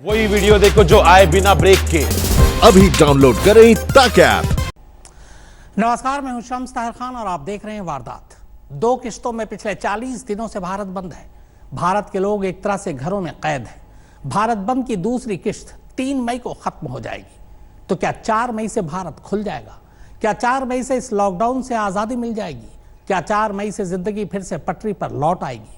वही वीडियो देखो जो आए बिना ब्रेक के। अभी डाउनलोड करें तक ऐप। नमस्कार, मैं हूं शम्स ताहिर खान और आप देख रहे हैं वारदात। 2 किश्तों में पिछले 40 दिनों से भारत बंद है। भारत के लोग एक तरह से घरों में कैद हैं। भारत बंद की दूसरी किश्त 3 मई को खत्म हो जाएगी। तो क्या 4 मई से भारत खुल जाएगा? क्या 4 मई से इस लॉकडाउन से आजादी मिल जाएगी? क्या 4 मई से जिंदगी फिर से पटरी पर लौट आएगी?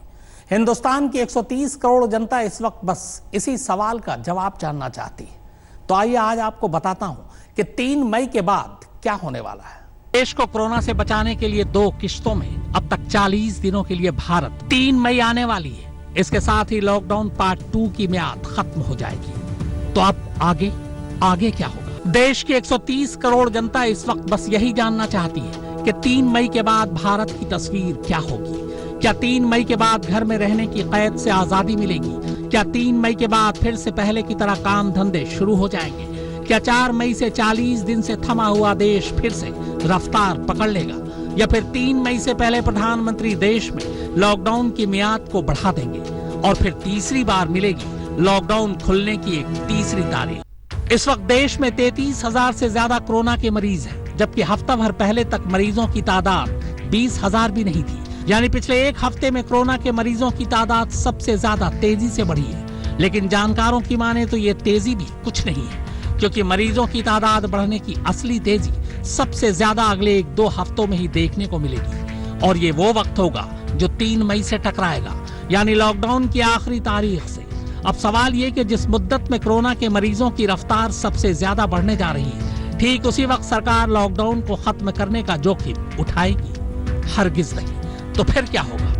हिंदुस्तान की 130 करोड़ जनता इस वक्त बस इसी सवाल का जवाब जानना चाहती है। तो आइए आज आपको बताता हूं कि 3 मई के बाद क्या होने वाला है। देश को कोरोना से बचाने के लिए 2 किश्तों में अब तक 40 दिनों के लिए भारत 3 मई आने वाली है। इसके साथ ही लॉकडाउन पार्ट 2 की मियाद खत्म हो जाएगी। तो अब आगे क्या होगा? देश की 130 करोड़ जनता इस वक्त बस यही जानना चाहती है कि 3 मई के बाद भारत की तस्वीर क्या होगी। क्या 3 मई के बाद घर में रहने की कैद से आजादी मिलेगी? क्या 3 मई के बाद फिर से पहले की तरह काम धंधे शुरू हो जाएंगे? क्या 4 मई से 40 दिन से थमा हुआ देश फिर से रफ्तार पकड़ लेगा? या फिर 3 मई से पहले प्रधानमंत्री देश में लॉकडाउन की मियाद को बढ़ा देंगे और फिर तीसरी बार मिलेगी लॉकडाउन खुलने की एक तीसरी तारीख। इस वक्त देश में 33,000 से ज्यादा कोरोना के मरीज हैं, जबकि हफ्ता भर पहले तक मरीजों की तादाद 20,000 भी नहीं थी। यानी पिछले एक हफ्ते में कोरोना के मरीजों की तादाद सबसे ज्यादा तेजी से बढ़ी है। लेकिन जानकारों की माने तो ये तेजी भी कुछ नहीं है, क्योंकि मरीजों की तादाद बढ़ने की असली तेजी सबसे ज्यादा अगले 1-2 हफ्तों में ही देखने को मिलेगी। और ये वो वक्त होगा जो 3 मई से टकराएगा, यानी लॉकडाउन की आखिरी तारीख से। अब सवाल ये कि जिस मुद्दत में कोरोना के मरीजों की रफ्तार सबसे ज्यादा बढ़ने जा रही है, ठीक उसी वक्त सरकार लॉकडाउन को खत्म करने का जोखिम उठाएगी? हरगिज नहीं। तो फिर क्या होगा?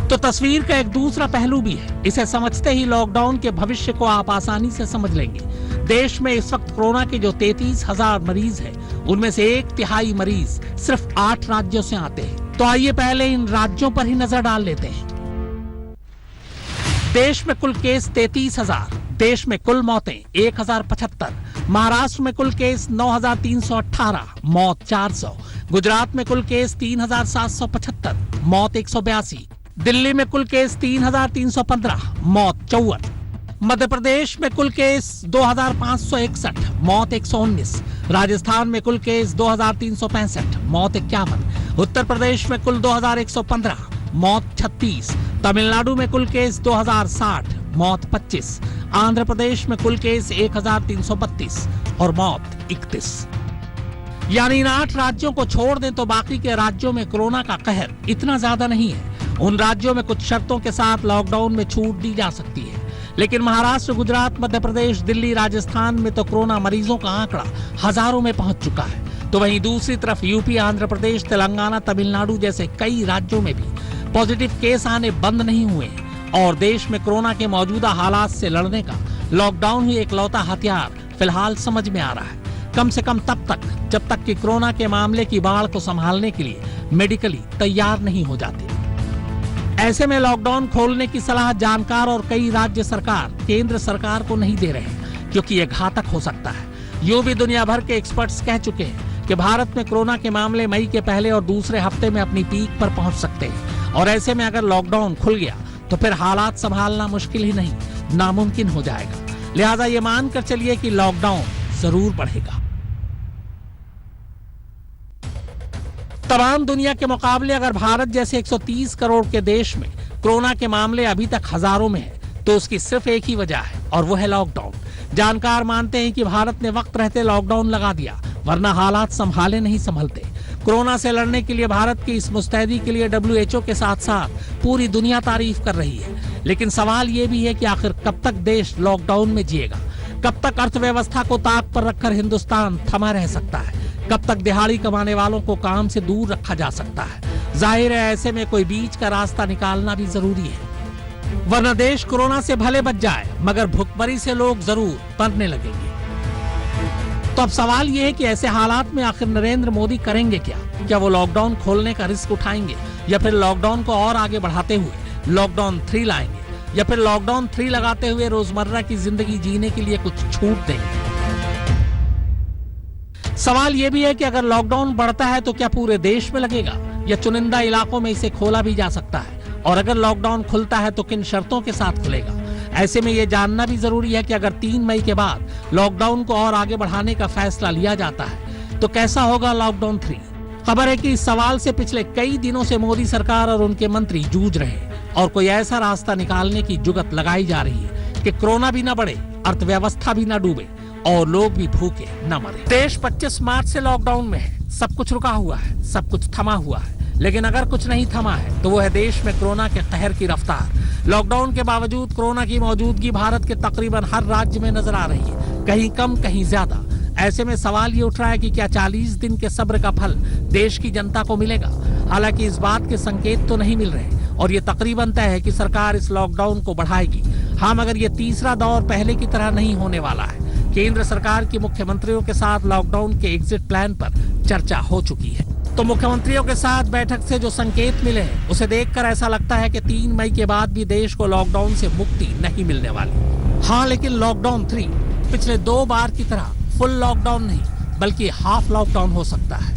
तो तस्वीर का एक दूसरा पहलू भी है। इसे समझते ही लॉकडाउन के भविष्य को आप आसानी से समझ लेंगे। देश में इस वक्त कोरोना के जो 33,000 मरीज हैं, उनमें से 1/3 मरीज सिर्फ 8 राज्यों से आते हैं। तो आइए पहले इन राज्यों पर ही नजर डाल लेते हैं। देश में कुल केस 33,000, देश में कुल मौतें 1,075, महाराष्ट्र में कुल केस 9,318, मौत 400, गुजरात में कुल केस 3,775, मौत 182, दिल्ली में कुल केस 3,315, मौत 54, मध्य प्रदेश में कुल केस 2,561, मौत 119, राजस्थान में कुल केस 2,365, मौत 51, उत्तर प्रदेश में कुल 2,115, मौत 36, तमिलनाडु में कुल केस 2,060, मौत 25, आंध्र प्रदेश में कुल केस 1,332 और मौत 31। यानी इन 8 राज्यों को छोड़ दें तो बाकी के राज्यों में कोरोना का कहर इतना ज्यादा नहीं है। उन राज्यों में कुछ शर्तों के साथ लॉकडाउन में छूट दी जा सकती है, लेकिन महाराष्ट्र, गुजरात, मध्य प्रदेश, दिल्ली, राजस्थान में तो कोरोना मरीजों का आंकड़ा हजारों में पहुंच चुका है। तो वहीं दूसरी तरफ यूपी, आंध्र प्रदेश, तेलंगाना, तमिलनाडु जैसे कई राज्यों में भी पॉजिटिव केस आने बंद नहीं हुए हैं। और देश में कोरोना के मौजूदा हालात से लड़ने का लॉकडाउन ही एकलौता हथियार फिलहाल समझ में आ रहा है, कम से कम तब तक जब तक कि कोरोना के मामले की बाढ़ को संभालने के लिए मेडिकली तैयार नहीं हो जाते। ऐसे में लॉकडाउन खोलने की सलाह जानकार और कई राज्य सरकार केंद्र सरकार को नहीं दे रहे हैं, क्योंकि यह घातक हो सकता है। यूं भी दुनिया भर के एक्सपर्ट्स कह चुके हैं कि भारत में कोरोना के मामले मई के पहले और दूसरे हफ्ते में अपनी पीक पर पहुंच सकते हैं। और ऐसे में अगर लॉकडाउन खुल गया तो फिर हालात संभालना मुश्किल ही नहीं, नामुमकिन हो जाएगा। लिहाजा ये मानकर चलिए कि लॉकडाउन जरूर बढ़ेगा। तमाम दुनिया के मुकाबले अगर भारत जैसे 130 करोड़ के देश में कोरोना के मामले अभी तक हजारों में है, तो उसकी सिर्फ एक ही वजह है और वो है लॉकडाउन। जानकार मानते हैं कि भारत ने वक्त रहते लॉकडाउन लगा दिया, वरना हालात संभाले नहीं संभलते। कोरोना से लड़ने के लिए भारत की इस मुस्तैदी के लिए WHO के साथ साथ पूरी दुनिया तारीफ कर रही है। लेकिन सवाल ये भी है कि आखिर कब तक देश लॉकडाउन में जिएगा? कब तक अर्थव्यवस्था को ताक पर रखकर हिंदुस्तान थमा रह सकता है? कब तक दिहाड़ी कमाने वालों को काम से दूर रखा जा सकता है? जाहिर है ऐसे में कोई बीच का रास्ता निकालना भी जरूरी है, वरना देश कोरोना से भले बच जाए मगर भुखमरी से लोग जरूर मरने लगेंगे। तो अब सवाल यह है कि ऐसे हालात में आखिर नरेंद्र मोदी करेंगे क्या? क्या वो लॉकडाउन खोलने का रिस्क उठाएंगे, या फिर लॉकडाउन को और आगे बढ़ाते हुए लॉकडाउन 3 लाएंगे, या फिर लॉकडाउन 3 लगाते हुए रोजमर्रा की जिंदगी जीने के लिए कुछ छूट देंगे? सवाल यह भी है कि अगर लॉकडाउन बढ़ता है तो क्या पूरे देश में लगेगा या चुनिंदा इलाकों में इसे खोला भी जा सकता है? और अगर लॉकडाउन खुलता है तो किन शर्तों के साथ खुलेगा? ऐसे में ये जानना भी जरूरी है कि अगर 3 मई के बाद लॉकडाउन को और आगे बढ़ाने का फैसला लिया जाता है तो कैसा होगा लॉकडाउन 3। खबर है कि इस सवाल से पिछले कई दिनों से मोदी सरकार और उनके मंत्री जूझ रहे हैं और कोई ऐसा रास्ता निकालने की जुगत लगाई जा रही है कि कोरोना भी न बढ़े, अर्थव्यवस्था भी न डूबे और लोग भी भूखे न मरे। देश 25 मार्च से लॉकडाउन में है, सब कुछ रुका हुआ है, सब कुछ थमा हुआ है, लेकिन अगर कुछ नहीं थमा है तो वो है देश में कोरोना के कहर की रफ्तार। लॉकडाउन के बावजूद कोरोना की मौजूदगी भारत के तकरीबन हर राज्य में नजर आ रही है, कहीं कम कहीं ज्यादा। ऐसे में सवाल ये उठ रहा है कि क्या 40 दिन के सब्र का फल देश की जनता को मिलेगा। हालांकि इस बात के संकेत तो नहीं मिल रहे और ये तकरीबन तय है कि सरकार इस लॉकडाउन को बढ़ाएगी। हाँ, मगर ये तीसरा दौर पहले की तरह नहीं होने वाला है। केंद्र सरकार की मुख्यमंत्रियों के साथ लॉकडाउन के एग्जिट प्लान पर चर्चा हो चुकी है। तो मुख्यमंत्रियों के साथ बैठक से जो संकेत मिले हैं उसे देखकर ऐसा लगता है कि 3 मई के बाद भी देश को लॉकडाउन से मुक्ति नहीं मिलने वाली। हाँ, लेकिन लॉकडाउन 3 पिछले 2 बार की तरह फुल लॉकडाउन नहीं बल्कि हाफ लॉकडाउन हो सकता है।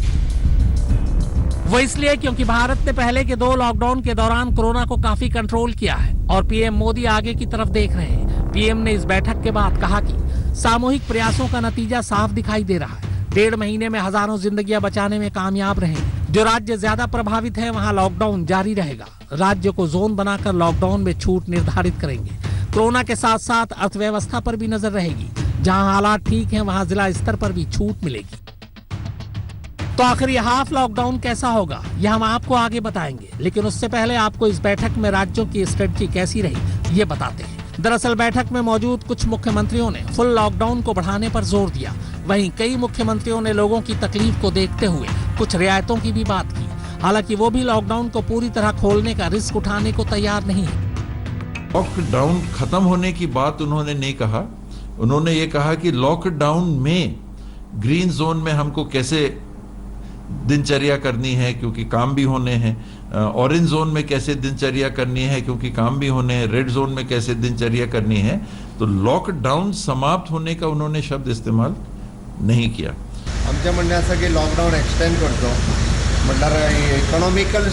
वो इसलिए क्योंकि भारत ने पहले के 2 लॉकडाउन के दौरान कोरोना को काफी कंट्रोल किया है और पीएम मोदी आगे की तरफ देख रहे हैं। पीएम ने इस बैठक के बाद कहा कि सामूहिक प्रयासों का नतीजा साफ दिखाई दे रहा है। 1.5 महीने में हजारों जिंदगियां बचाने में कामयाब रहे। जो राज्य ज्यादा प्रभावित है वहां लॉकडाउन जारी रहेगा। राज्य को जोन बनाकर लॉकडाउन में छूट निर्धारित करेंगे। कोरोना के साथ साथ अर्थव्यवस्था पर भी नजर रहेगी। जहां हालात ठीक हैं वहां जिला स्तर पर भी छूट मिलेगी। तो आखिर ये हाफ लॉकडाउन कैसा होगा यह हम आपको आगे बताएंगे, लेकिन उससे पहले आपको इस बैठक में राज्यों की स्ट्रेटजी कैसी रही ये बताते हैं। दरअसल बैठक में मौजूद कुछ मुख्यमंत्रियों ने फुल लॉकडाउन को बढ़ाने पर जोर दिया। वहीं कई मुख्यमंत्रियों ने लोगों की तकलीफ को देखते हुए कुछ रियायतों की भी बात की। हालांकि वो भी लॉकडाउन को पूरी तरह खोलने का रिस्क उठाने को तैयार नहीं है। लॉकडाउन खत्म होने की बात उन्होंने नहीं कहा। उन्होंने ये कहा कि लॉकडाउन में ग्रीन जोन में हमको कैसे दिनचर्या करनी है क्योंकि काम भी होने हैं, ऑरेंज जोन में कैसे दिनचर्या करनी है क्योंकि काम भी होने हैं, रेड जोन में कैसे दिनचर्या करनी है। तो लॉकडाउन समाप्त होने का उन्होंने शब्द इस्तेमाल नहीं किया। आमच्या म्हणण्याचं की लॉकडाऊन एक्सटेंड करतो म्हटल्यार इकॉनॉमिकल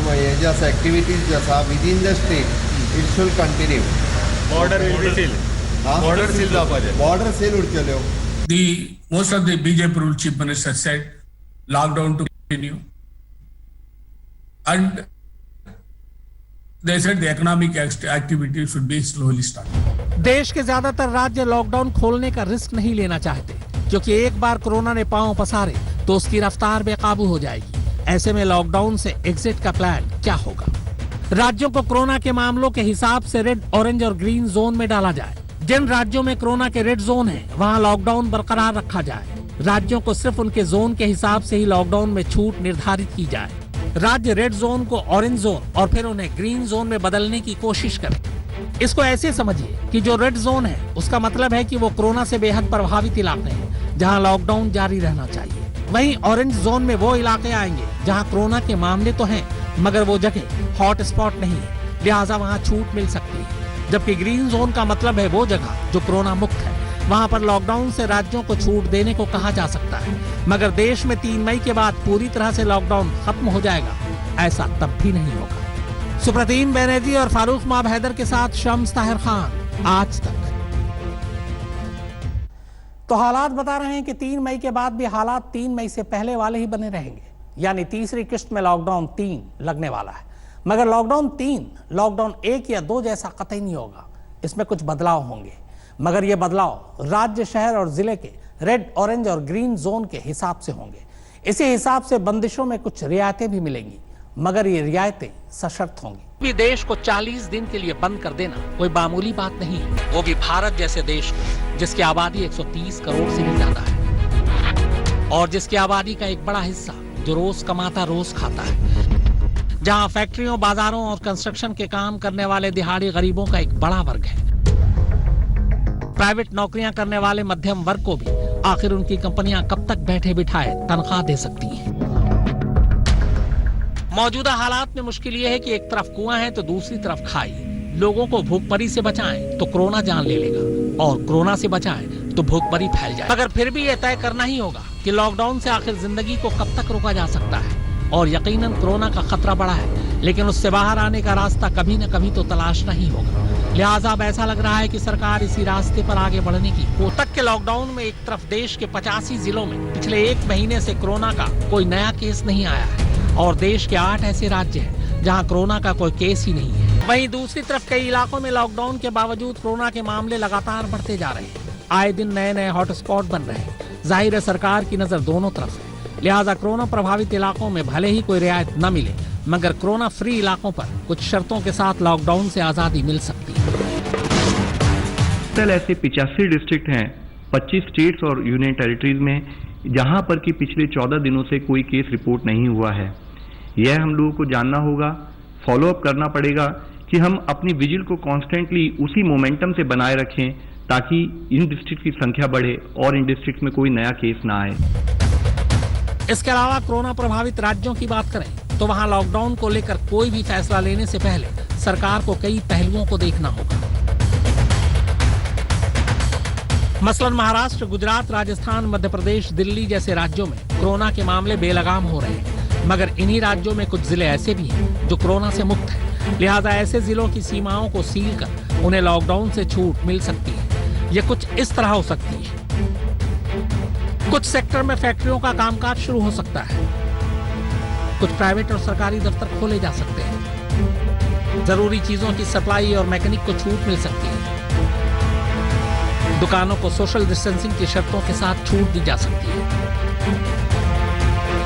हे जे आसा एक्टिविटीज जे आसा within the state it should continue. Border will be seal, border seal जावपाचे, बॉर्डर सील उरतल्यो। Most of the BJP rule chief minister said lockdown to continue, and they said the economic activity should be slowly started. देश के ज्यादातर राज्य lockdown खोलने का risk नहीं लेना चाहते क्योंकि एक बार कोरोना ने पांव पसारे तो उसकी रफ्तार बेकाबू हो जाएगी। ऐसे में लॉकडाउन से एग्जिट का प्लान क्या होगा। राज्यों को कोरोना के मामलों के हिसाब से रेड, ऑरेंज और ग्रीन जोन में डाला जाए। जिन राज्यों में कोरोना के रेड जोन है वहां लॉकडाउन बरकरार रखा जाए। राज्यों को सिर्फ उनके जोन के हिसाब से ही लॉकडाउन में छूट निर्धारित की जाए। राज्य रेड जोन को ऑरेंज जोन और फिर उन्हें ग्रीन जोन में बदलने की कोशिश करें। इसको ऐसे समझिए कि जो रेड जोन है उसका मतलब है कि वो कोरोना से बेहद प्रभावित इलाके हैं जहां लॉकडाउन जारी रहना चाहिए। वहीं ऑरेंज जोन में वो इलाके आएंगे जहां कोरोना के मामले तो हैं मगर वो जगह हॉट स्पॉट नहीं है, लिहाजा वहां छूट मिल सकती है। जबकि ग्रीन जोन का मतलब है वो जगह जो कोरोना मुक्त है, वहां पर लॉकडाउन से राज्यों को छूट देने को कहा जा सकता है। मगर देश में 3 मई के बाद पूरी तरह से लॉकडाउन खत्म हो जाएगा ऐसा तब भी नहीं होगा। सुप्रतीन बैनर्जी और फारूक माब हैदर के साथ शम्स ताहिर खान, आज तक। तो हालात बता रहे हैं कि 3 मई के बाद भी हालात 3 मई से पहले वाले ही बने रहेंगे, यानी तीसरी किस्त में लॉकडाउन 3 लगने वाला है। मगर लॉकडाउन 3 लॉकडाउन 1 या 2 जैसा कतई नहीं होगा। इसमें कुछ बदलाव होंगे, मगर ये बदलाव राज्य, शहर और जिले के रेड, ऑरेंज और ग्रीन जोन के हिसाब से होंगे। इसी हिसाब से बंदिशों में कुछ रियायतें भी मिलेंगी, मगर ये रियायतें सशर्त होंगी। भी देश को 40 दिन के लिए बंद कर देना कोई मामूली बात नहीं है, वो भी भारत जैसे देश को जिसकी आबादी 130 करोड़ से भी ज्यादा है और जिसकी आबादी का एक बड़ा हिस्सा जो रोज कमाता रोज खाता है, जहां फैक्ट्रियों, बाजारों और कंस्ट्रक्शन के काम करने वाले दिहाड़ी गरीबों का एक बड़ा वर्ग है। प्राइवेट नौकरियां करने वाले मध्यम वर्ग को भी आखिर उनकी कंपनियां कब तक बैठे बिठाए तनख्वाह दे सकती हैं। मौजूदा हालात में मुश्किल यह है कि एक तरफ कुआं है तो दूसरी तरफ खाई। लोगों को भूखमरी से बचाएं तो कोरोना जान ले लेगा और कोरोना से बचाएं तो भूखमरी फैल जाए। मगर फिर भी यह तय करना ही होगा कि लॉकडाउन से आखिर जिंदगी को कब तक रोका जा सकता है। और यकीनन कोरोना का खतरा बढ़ा है, लेकिन उससे बाहर आने का रास्ता कभी न कभी तो तलाशना ही होगा। लिहाजा अब ऐसा लग रहा है कि सरकार इसी रास्ते पर आगे बढ़ने की तक के लॉकडाउन में एक तरफ देश के 85 जिलों में पिछले 1 महीने से कोरोना का कोई नया केस नहीं आया है और देश के 8 ऐसे राज्य हैं जहां कोरोना का कोई केस ही नहीं है। वहीं दूसरी तरफ कई इलाकों में लॉकडाउन के बावजूद कोरोना के मामले लगातार बढ़ते जा रहे हैं। आए दिन नए नए हॉटस्पॉट बन रहे हैं। जाहिर है सरकार की नजर दोनों तरफ है। लिहाजा कोरोना प्रभावित इलाकों में भले ही कोई रियायत न मिले, मगर कोरोना फ्री इलाकों पर कुछ शर्तों के साथ लॉकडाउन से आजादी मिल सकती है। ऐसे 85 डिस्ट्रिक्ट हैं 25 स्टेट्स और यूनियन टेरिटरीज में, जहां पर कि पिछले 14 दिनों से कोई केस रिपोर्ट नहीं हुआ है। यह हम लोगों को जानना होगा, फॉलो अप करना पड़ेगा कि हम अपनी विजिल को कॉन्स्टेंटली उसी मोमेंटम से बनाए रखें ताकि इन डिस्ट्रिक्ट की संख्या बढ़े और इन डिस्ट्रिक्ट में कोई नया केस ना आए। इसके अलावा कोरोना प्रभावित राज्यों की बात करें तो वहां लॉकडाउन को लेकर कोई भी फैसला लेने से पहले सरकार को कई पहलुओं को देखना होगा। मसलन महाराष्ट्र, गुजरात, राजस्थान, मध्य प्रदेश, दिल्ली जैसे राज्यों में कोरोना के मामले बेलगाम हो रहे हैं, मगर इन्हीं राज्यों में कुछ जिले ऐसे भी हैं जो कोरोना से मुक्त हैं। लिहाजा ऐसे जिलों की सीमाओं को सील कर उन्हें लॉकडाउन से छूट मिल सकती है। ये कुछ इस तरह हो सकती है। कुछ सेक्टर में फैक्ट्रियों का कामकाज शुरू हो सकता है। कुछ प्राइवेट और सरकारी दफ्तर खोले जा सकते हैं। जरूरी चीजों की सप्लाई और मैकेनिक को छूट मिल सकती है। दुकानों को सोशल डिस्टेंसिंग की शर्तों के साथ छूट दी जा सकती है।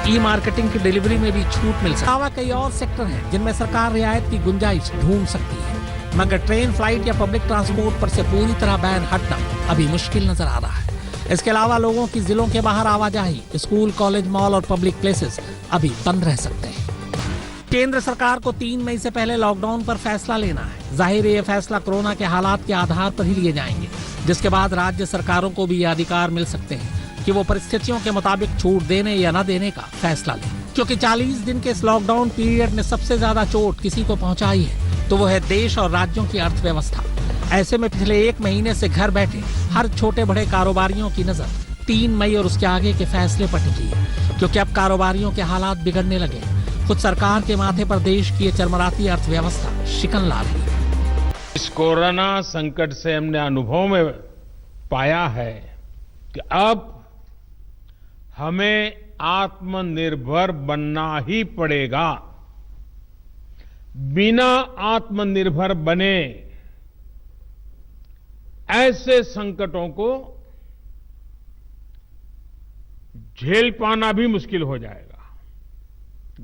ई मार्केटिंग की डिलीवरी में भी छूट मिल सकती है। कई और सेक्टर हैं जिनमें सरकार रियायत की गुंजाइश ढूंढ सकती है, मगर ट्रेन, फ्लाइट या पब्लिक ट्रांसपोर्ट पर से पूरी तरह बैन हटना अभी मुश्किल नजर आ रहा है। इसके अलावा लोगों की जिलों के बाहर आवाजाही, स्कूल, कॉलेज, मॉल और पब्लिक प्लेसेस अभी बंद रह सकते हैं। केंद्र सरकार को 3 मई से पहले लॉकडाउन पर फैसला लेना है। जाहिर है ये फैसला कोरोना के हालात के आधार पर ही लिए जाएंगे, जिसके बाद राज्य सरकारों को भी ये अधिकार मिल सकते हैं कि वो परिस्थितियों के मुताबिक छूट देने या न देने का फैसला लें। क्योंकि 40 दिन के इस लॉकडाउन पीरियड में सबसे ज्यादा चोट किसी को पहुंचाई है तो वो है देश और राज्यों की अर्थव्यवस्था। ऐसे में पिछले 1 महीने से घर बैठे हर छोटे बड़े कारोबारियों की नजर 3 मई और उसके आगे के फैसले पर टिकी है, क्योंकि अब कारोबारियों के हालात बिगड़ने लगे। खुद सरकार के माथे पर देश की ये चरमराती अर्थव्यवस्था शिकन ला रही है। इस कोरोना संकट से हमने अनुभव में पाया है कि अब हमें आत्मनिर्भर बनना ही पड़ेगा। बिना आत्मनिर्भर बने ऐसे संकटों को झेल पाना भी मुश्किल हो जाएगा।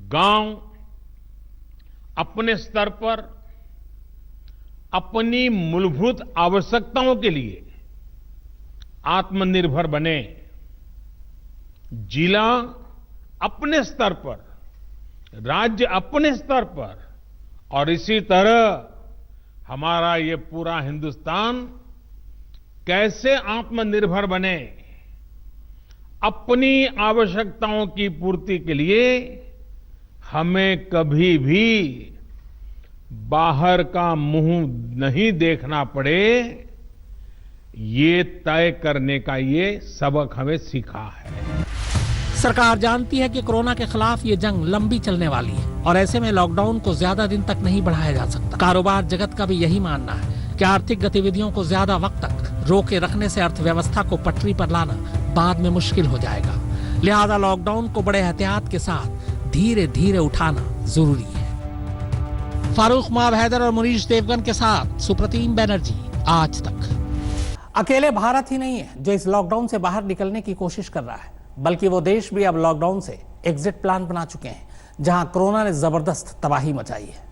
गांव अपने स्तर पर अपनी मूलभूत आवश्यकताओं के लिए आत्मनिर्भर बने, जिला अपने स्तर पर, राज्य अपने स्तर पर, और इसी तरह हमारा ये पूरा हिंदुस्तान कैसे आत्मनिर्भर बने, अपनी आवश्यकताओं की पूर्ति के लिए हमें कभी भी बाहर का मुंह नहीं देखना पड़े, ये तय करने का ये सबक हमें सीखा है। सरकार जानती है कि कोरोना के खिलाफ ये जंग लंबी चलने वाली है और ऐसे में लॉकडाउन को ज्यादा दिन तक नहीं बढ़ाया जा सकता। कारोबार जगत का भी यही मानना है कि आर्थिक गतिविधियों को ज्यादा वक्त तक रोके रखने से अर्थव्यवस्था को पटरी पर लाना बाद में मुश्किल हो जाएगा। लिहाजा लॉकडाउन को बड़े एहतियात के साथ धीरे धीरे उठाना जरूरी है। फारूक माब हैदर और मुनीश देवगन के साथ सुप्रतीम बनर्जी, आज तक। अकेले भारत ही नहीं है जो इस लॉकडाउन से बाहर निकलने की कोशिश कर रहा है, बल्कि वो देश भी अब लॉकडाउन से एग्जिट प्लान बना चुके हैं, जहां कोरोना ने जबरदस्त तबाही मचाई है।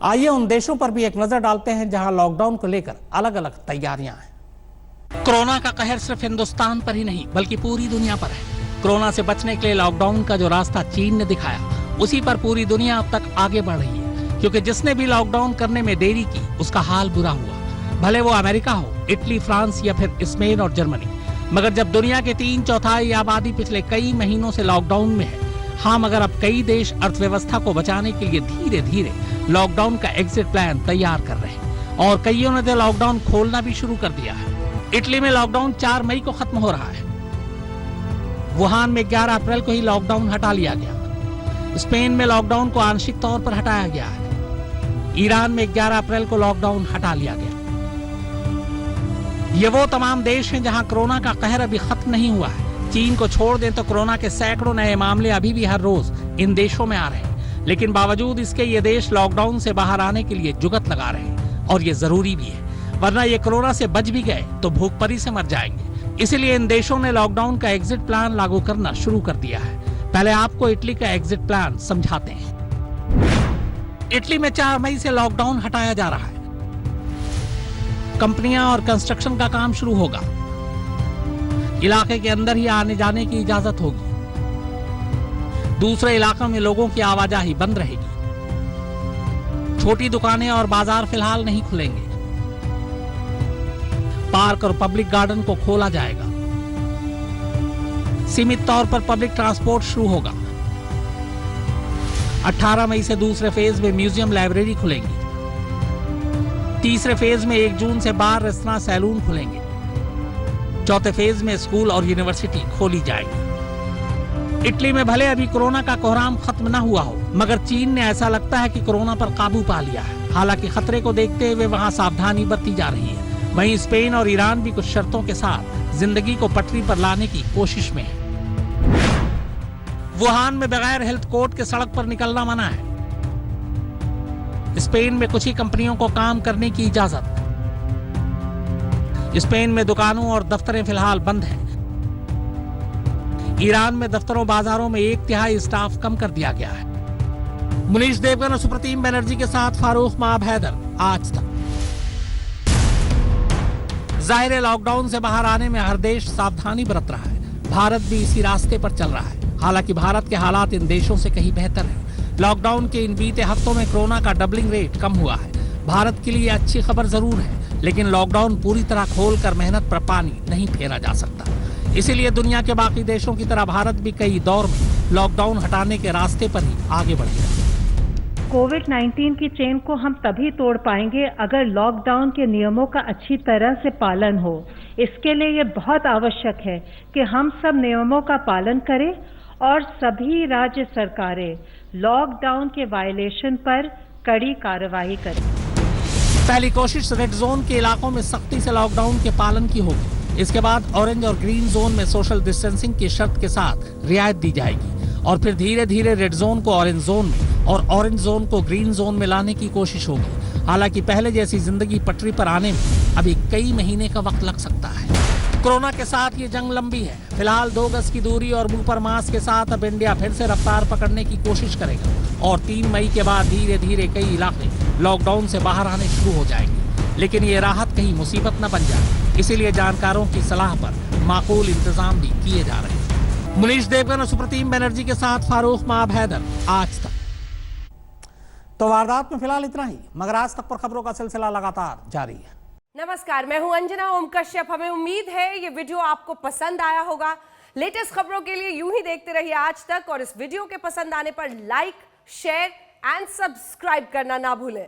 आइए उन देशों पर भी एक नजर डालते हैं जहां लॉकडाउन को लेकर अलग अलग तैयारियां हैं। कोरोना का कहर सिर्फ हिंदुस्तान पर ही नहीं बल्कि पूरी दुनिया पर है। कोरोना से बचने के लिए लॉकडाउन का जो रास्ता चीन ने दिखाया, उसी पर पूरी दुनिया अब तक आगे बढ़ रही है, क्योंकि जिसने भी लॉकडाउन करने में देरी की उसका हाल बुरा हुआ, भले वो अमेरिका हो, इटली, फ्रांस या फिर स्पेन और जर्मनी। मगर जब दुनिया के 3/4 आबादी पिछले कई महीनों से लॉकडाउन में है, हाँ, मगर अब कई देश अर्थव्यवस्था को बचाने के लिए धीरे धीरे लॉकडाउन का एग्जिट प्लान तैयार कर रहे हैं और कईयों ने तो लॉकडाउन खोलना भी शुरू कर दिया है। इटली में लॉकडाउन 4 मई को खत्म हो रहा है। वुहान में 11 अप्रैल को ही लॉकडाउन हटा लिया गया। स्पेन में लॉकडाउन को आंशिक तौर पर हटाया गया है। ईरान में 11 अप्रैल को लॉकडाउन हटा लिया गया। ये वो तमाम देश हैं जहां कोरोना का कहर अभी खत्म नहीं हुआ है। चीन को छोड़ दें तो कोरोना के सैकड़ों नए मामले अभी भी हर रोज इन देशों में आ रहे हैं, लेकिन बावजूद इसके ये देश लॉकडाउन से बाहर आने के लिए जुगत लगा रहे हैं, और ये जरूरी भी है, वरना ये कोरोना से बच भी गए तो भूखमरी से मर जाएंगे। इसीलिए इन देशों ने लॉकडाउन का एग्जिट प्लान लागू करना शुरू कर दिया है। पहले आपको इटली का एग्जिट प्लान समझाते हैं। इटली में 4 मई से लॉकडाउन हटाया जा रहा है। कंपनियां और कंस्ट्रक्शन का काम शुरू होगा। इलाके के अंदर ही आने जाने की इजाजत होगी। दूसरे इलाकों में लोगों की आवाजाही बंद रहेगी। छोटी दुकानें और बाजार फिलहाल नहीं खुलेंगे। पार्क और पब्लिक गार्डन को खोला जाएगा। सीमित तौर पर पब्लिक ट्रांसपोर्ट शुरू होगा। 18 मई से दूसरे फेज में म्यूजियम लाइब्रेरी खुलेंगी। तीसरे फेज में 1 जून से बार, रेस्तरां, सैलून खुलेंगे। चौथे फेज में स्कूल और यूनिवर्सिटी खोली जाएगी। इटली में भले अभी कोरोना का कोहराम खत्म न हुआ हो, मगर चीन ने ऐसा लगता है कि कोरोना पर काबू पा लिया है। हालांकि खतरे को देखते हुए वहां सावधानी बरती जा रही है। वहीं स्पेन और ईरान भी कुछ शर्तों के साथ जिंदगी को पटरी पर लाने की कोशिश में है। वुहान में बगैर हेल्थ कोड के सड़क पर निकलना मना है। स्पेन में कुछ ही कंपनियों को काम करने की इजाजत। स्पेन में दुकानों और दफ्तरें फिलहाल बंद हैं। ईरान में दफ्तरों बाजारों में 1/3 स्टाफ कम कर दिया गया है। मुनीश देवगन और सुप्रीम बनर्जी के साथ फारूक माब हैदर, आज तक। जाहिर है लॉकडाउन से बाहर आने में हर देश सावधानी बरत रहा है। भारत भी इसी रास्ते पर चल रहा है। हालांकि भारत के हालात इन देशों से कहीं बेहतर है। लॉकडाउन के इन बीते हफ्तों में कोरोना का डबलिंग रेट कम हुआ है। भारत के लिए अच्छी खबर जरूर है, लेकिन लॉकडाउन पूरी तरह खोलकर मेहनत पर पानी नहीं फेरा जा सकता। इसीलिए दुनिया के बाकी देशों की तरह भारत भी कई दौर में लॉकडाउन हटाने के रास्ते पर ही आगे बढ़ गया। कोविड-19 की चेन को हम तभी तोड़ पाएंगे अगर लॉकडाउन के नियमों का अच्छी तरह से पालन हो। इसके लिए ये बहुत आवश्यक है कि हम सब नियमों का पालन करें और सभी राज्य सरकारें लॉकडाउन के वायलेशन पर कड़ी कार्रवाई करें। पहली कोशिश रेड जोन के इलाकों में सख्ती से लॉकडाउन के पालन की होगी। इसके बाद ऑरेंज और ग्रीन जोन में सोशल डिस्टेंसिंग की शर्त के साथ रियायत दी जाएगी, और फिर धीरे धीरे रेड जोन को ऑरेंज जोन में और ऑरेंज जोन को ग्रीन जोन में लाने की कोशिश होगी। हालांकि पहले जैसी जिंदगी पटरी पर आने में अभी कई महीने का वक्त लग सकता है। कोरोना के साथ ये जंग लंबी है। फिलहाल 2 गज की दूरी और मुंह पर मास्क के साथ अब इंडिया फिर से रफ्तार पकड़ने की कोशिश करेगा, और 3 मई के बाद धीरे धीरे कई इलाके लॉकडाउन से बाहर आने शुरू हो जाएंगे। लेकिन ये राहत कहीं मुसीबत न बन जाए, इसीलिए जानकारों की सलाह पर माकूल इंतजाम भी किए जा रहे हैं। मुनीश देवगन और सुप्रीम बनर्जी के साथ फारूक माब हैदर, आज तक। तो वारदात में फिलहाल इतना ही, मगर आज तक पर खबरों का सिलसिला लगातार जारी है। नमस्कार, मैं हूं अंजना ओम कश्यप। हमें उम्मीद है ये वीडियो आपको पसंद आया होगा। लेटेस्ट खबरों के लिए यूं ही देखते रहिए आज तक, और इस वीडियो के पसंद आने पर लाइक, शेयर एंड सब्सक्राइब करना ना भूलें।